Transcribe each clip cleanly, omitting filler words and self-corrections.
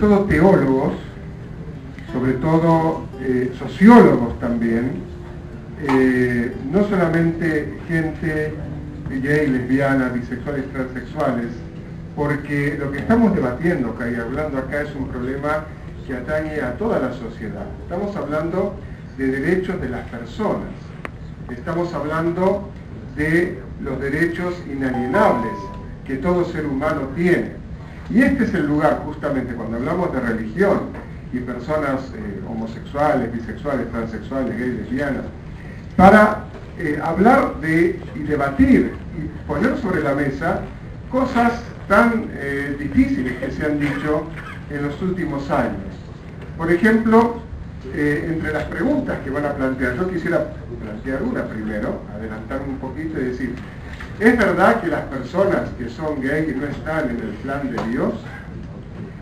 todo teólogos, sobre todo sociólogos también, no solamente gente gay, lesbiana, bisexuales, transexuales, porque lo que estamos debatiendo acá y hablando acá es un problema que atañe a toda la sociedad. Estamos hablando de derechos de las personas, estamos hablando de los derechos inalienables que todo ser humano tiene. Y este es el lugar, justamente, cuando hablamos de religión y personas homosexuales, bisexuales, transexuales, gays, lesbianas, para hablar de y debatir y poner sobre la mesa cosas tan difíciles que se han dicho en los últimos años. Por ejemplo, entre las preguntas que van a plantear, yo quisiera plantear una primero, adelantarme un poquito y decir, ¿es verdad que las personas que son gay no están en el plan de Dios?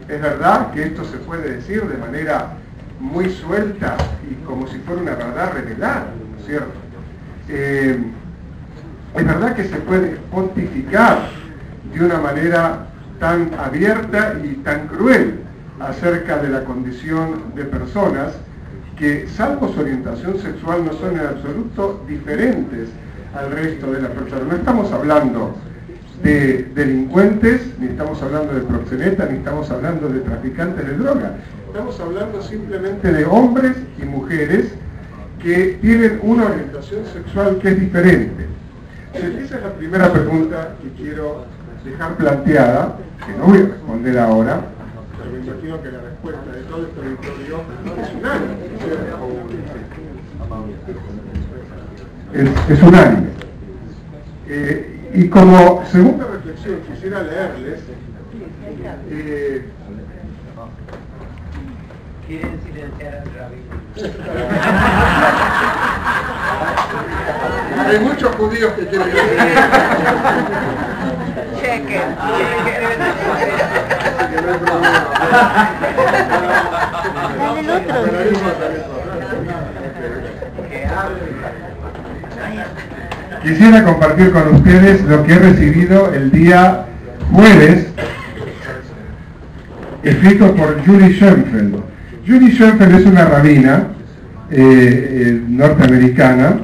¿Es verdad que esto se puede decir de manera muy suelta y como si fuera una verdad revelada, ¿no es cierto? ¿Es verdad que se puede pontificar de una manera tan abierta y tan cruel acerca de la condición de personas que, salvo su orientación sexual, no son en absoluto diferentes al resto de las personas? No estamos hablando de delincuentes, ni estamos hablando de proxenetas, ni estamos hablando de traficantes de droga. Estamos hablando simplemente de hombres y mujeres que tienen una orientación sexual que es diferente. Esa es la primera pregunta que quiero dejar planteada, que no voy a responder ahora, pero me imagino que la respuesta de todo este auditorio es unánime. Es unánime. Y como segunda reflexión quisiera leerles ¿Quieren silenciar al rabino? Hay muchos judíos que quieren cheque. Dale el otro. Quisiera compartir con ustedes lo que he recibido el día jueves, escrito por Julie Schoenfeld. Julie Schoenfeld es una rabina norteamericana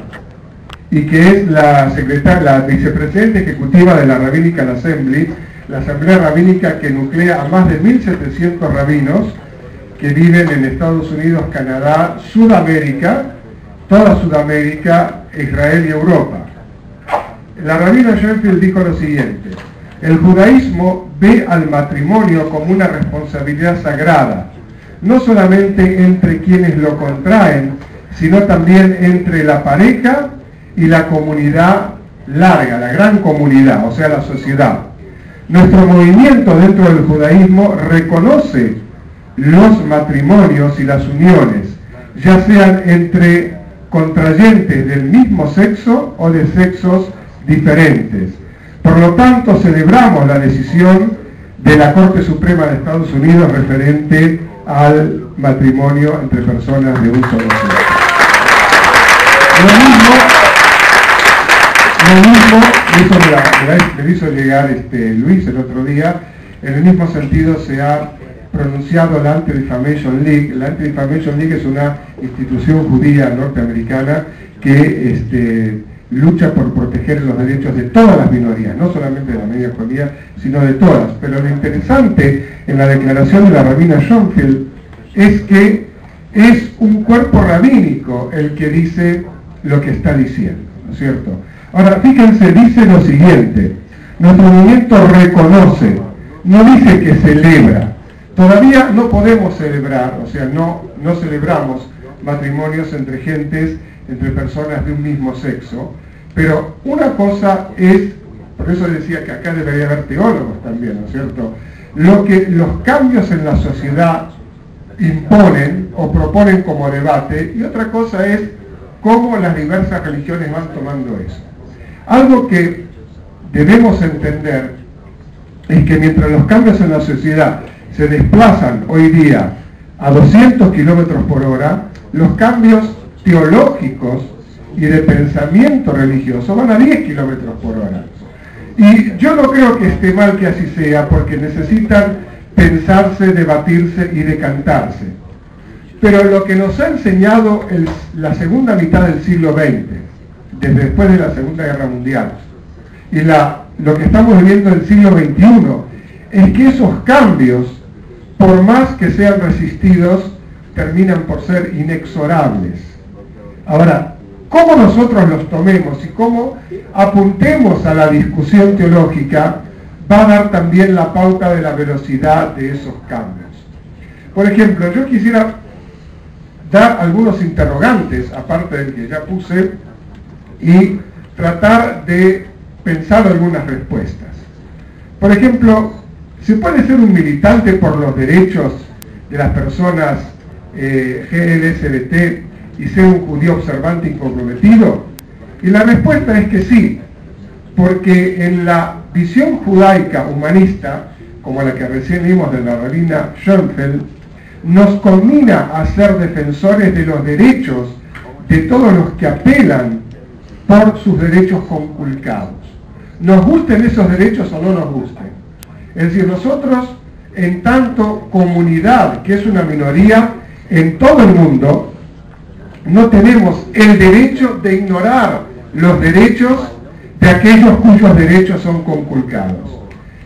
y que es la vicepresidenta ejecutiva de la Rabbinical Assembly, la asamblea rabínica que nuclea a más de 1.700 rabinos que viven en Estados Unidos, Canadá, Sudamérica, toda Sudamérica, Israel y Europa. La rabina Schoenfeld dijo lo siguiente: el judaísmo ve al matrimonio como una responsabilidad sagrada, no solamente entre quienes lo contraen, sino también entre la pareja y la comunidad larga, la gran comunidad, o sea, la sociedad. Nuestro movimiento dentro del judaísmo reconoce los matrimonios y las uniones, ya sean entre contrayentes del mismo sexo o de sexos diferentes. Por lo tanto, celebramos la decisión de la Corte Suprema de Estados Unidos referente al matrimonio entre personas de un solo sexo. Lo mismo me hizo llegar Luis el otro día. En el mismo sentido se ha pronunciado la Anti-Defamation League. La Anti-Defamation League es una institución judía norteamericana que lucha por proteger los derechos de todas las minorías, no solamente de la minoría judía, sino de todas. Pero lo interesante en la declaración de la rabina Schoenfeld es que es un cuerpo rabínico el que dice lo que está diciendo, ¿no es cierto? Ahora, fíjense, dice lo siguiente: nuestro movimiento reconoce, no dice que celebra. Todavía no podemos celebrar, o sea, no celebramos matrimonios entre personas de un mismo sexo, pero una cosa es, por eso decía que acá debería haber teólogos también, ¿no es cierto?, lo que los cambios en la sociedad imponen o proponen como debate, y otra cosa es cómo las diversas religiones van tomando eso. Algo que debemos entender es que mientras los cambios en la sociedad se desplazan hoy día a 200 kilómetros por hora, los cambios teológicos y de pensamiento religioso van a 10 kilómetros por hora. Y yo no creo que esté mal que así sea, porque necesitan pensarse, debatirse y decantarse. Pero lo que nos ha enseñado la segunda mitad del siglo XX, desde después de la Segunda Guerra Mundial, y lo que estamos viviendo en el siglo XXI, es que esos cambios, por más que sean resistidos, terminan por ser inexorables. Ahora, cómo nosotros los tomemos y cómo apuntemos a la discusión teológica va a dar también la pauta de la velocidad de esos cambios. Por ejemplo, yo quisiera dar algunos interrogantes, aparte del que ya puse, y tratar de pensar algunas respuestas. Por ejemplo, ¿se puede ser un militante por los derechos de las personas GLSBT y ser un judío observante y comprometido? Y la respuesta es que sí, porque en la visión judaica humanista, como la que recién vimos de la rabina Schoenfeld, nos conmina a ser defensores de los derechos de todos los que apelan por sus derechos conculcados. Nos gusten esos derechos o no nos gusten. Es decir, nosotros, en tanto comunidad, que es una minoría en todo el mundo, no tenemos el derecho de ignorar los derechos de aquellos cuyos derechos son conculcados.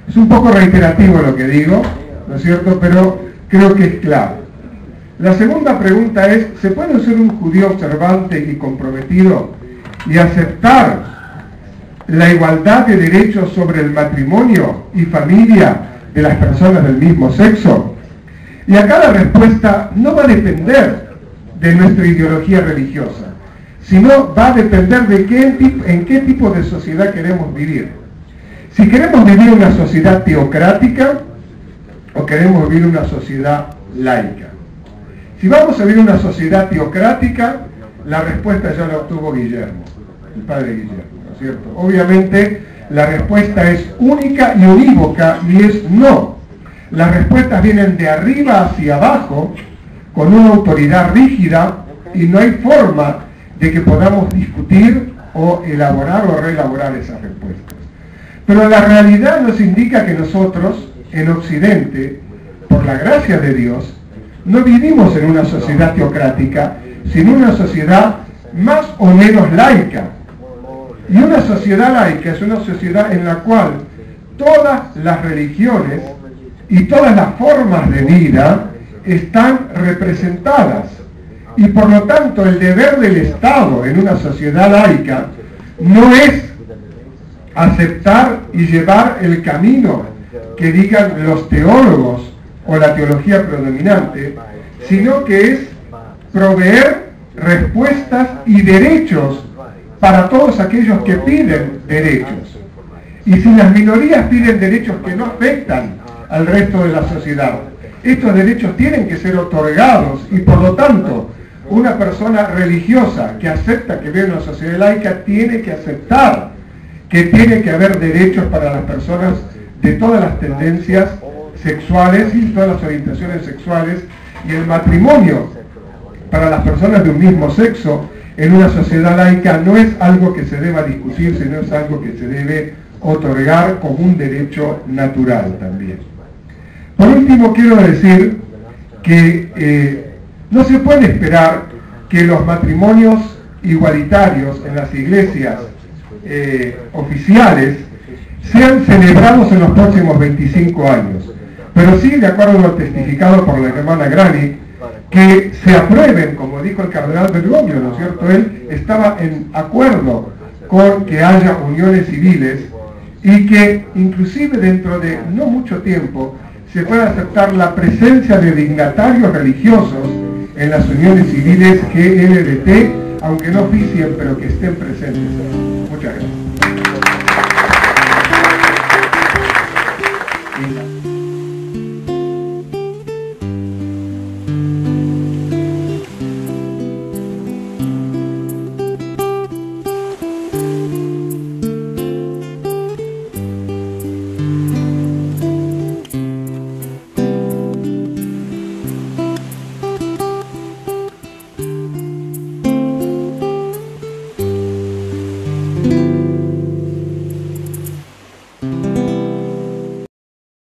Es un poco reiterativo lo que digo, ¿no es cierto?, pero creo que es claro. La segunda pregunta es, ¿se puede ser un judío observante y comprometido y aceptar la igualdad de derechos sobre el matrimonio y familia de las personas del mismo sexo? Y acá la respuesta no va a depender de nuestra ideología religiosa, sino va a depender de en qué tipo de sociedad queremos vivir. Si queremos vivir una sociedad teocrática o queremos vivir una sociedad laica. Si vamos a vivir una sociedad teocrática, la respuesta ya la obtuvo Guillermo, el padre Guillermo, ¿no es cierto? Obviamente la respuesta es única y unívoca y es no. Las respuestas vienen de arriba hacia abajo, con una autoridad rígida, y no hay forma de que podamos discutir o elaborar o reelaborar esas respuestas. Pero la realidad nos indica que nosotros, en Occidente, por la gracia de Dios, no vivimos en una sociedad teocrática, sino una sociedad más o menos laica. Y una sociedad laica es una sociedad en la cual todas las religiones y todas las formas de vida están representadas. Y por lo tanto el deber del Estado en una sociedad laica no es aceptar y llevar el camino que digan los teólogos o la teología predominante, sino que es proveer respuestas y derechos para todos aquellos que piden derechos. Y si las minorías piden derechos que no afectan al resto de la sociedad, estos derechos tienen que ser otorgados, y por lo tanto una persona religiosa que acepta que vive en una sociedad laica tiene que aceptar que tiene que haber derechos para las personas de todas las tendencias sexuales y todas las orientaciones sexuales, y el matrimonio para las personas de un mismo sexo en una sociedad laica no es algo que se deba discutir, sino es algo que se debe otorgar como un derecho natural también. Por último, quiero decir que no se puede esperar que los matrimonios igualitarios en las iglesias oficiales sean celebrados en los próximos 25 años, pero sí, de acuerdo a lo testificado por la hermana Grani, que se aprueben, como dijo el cardenal Bergoglio, ¿no es cierto? Él estaba en acuerdo con que haya uniones civiles y que inclusive dentro de no mucho tiempo se pueda aceptar la presencia de dignatarios religiosos en las uniones civiles GLBT, aunque no oficien, pero que estén presentes. Muchas gracias.